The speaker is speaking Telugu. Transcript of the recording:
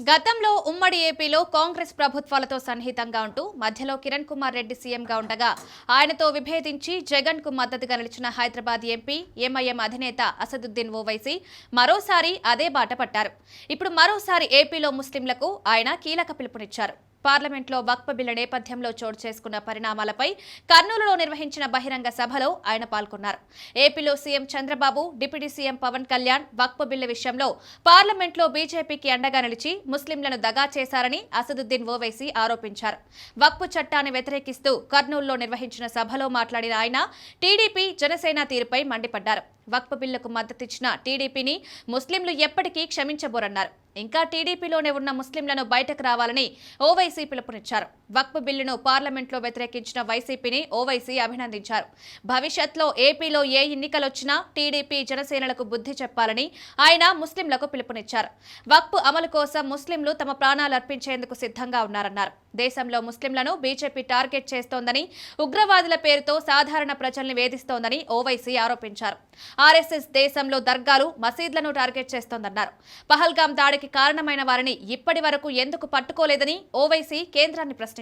గతంలో ఉమ్మడి ఏపీలో కాంగ్రెస్ ప్రభుత్వాలతో సన్నిహితంగా ఉంటూ మధ్యలో కిరణ్ కుమార్ రెడ్డి సీఎంగా ఉండగా ఆయనతో విభేదించి జగన్ కు మద్దతుగా నిలిచిన హైదరాబాద్ ఎంపీ ఎంఐఎం అధినేత అసదుద్దీన్ ఓవైసీ మరోసారి అదే బాట పట్టారు. ఇప్పుడు మరోసారి ఏపీలో ముస్లింలకు ఆయన కీలక పిలుపునిచ్చారు. పార్లమెంట్లో వక్ఫ్ బిల్లు నేపథ్యంలో చోటు చేసుకున్న పరిణామాలపై కర్నూలులో నిర్వహించిన బహిరంగ సభలో ఆయన పాల్గొన్నారు. ఏపీలో CM Chandrababu, deputy CM Pawan Kalyan Waqf bill విషయంలో పార్లమెంట్లో బీజేపీకి అండగా నిలిచి ముస్లింలను దగా చేశారని అసదుద్దీన్ ఓవైసీ ఆరోపించారు. వక్ఫ్ చట్టాన్ని వ్యతిరేకిస్తూ కర్నూలులో నిర్వహించిన సభలో మాట్లాడిన ఆయన టీడీపీ, జనసేన తీరుపై మండిపడ్డారు. వక్ఫ్ బిల్లుకు మద్దతిచ్చిన టీడీపీని ముస్లింలు ఎప్పటికీ క్షమించబోరన్నారు. ఇంకా టీడీపీలోనే ఉన్న ముస్లింలను బయటకు రావాలని ఓవైసీ పిలుపునిచ్చారు. వక్ఫ్ బిల్లును పార్లమెంట్లో వ్యతిరేకించిన వైసీపీని ఓవైసీ అభినందించారు. భవిష్యత్లో ఏపీలో ఏ ఎన్నికలొచ్చినా టీడీపీ, జనసేనలకు బుద్ధి చెప్పాలని ఆయన ముస్లింలకు పిలుపునిచ్చారు. వక్ఫ్ అమలు కోసం ముస్లింలు తమ ప్రాణాలు అర్పించేందుకు సిద్ధంగా ఉన్నారన్నారు. దేశంలో ముస్లింలను బీజేపీ టార్గెట్ చేస్తోందని, ఉగ్రవాదుల పేరుతో సాధారణ ప్రజల్ని వేధిస్తోందని ఓవైసీ ఆరోపించారు. ఆర్ఎస్ఎస్ దేశంలో దర్గాలు, మసీద్లను టార్గెట్ చేస్తోందన్నారు. పహల్గాం దాడికి కారణమైన వారిని ఇప్పటి వరకు ఎందుకు పట్టుకోలేదని ఓవైసీ కేంద్రాన్ని ప్రశ్నించారు.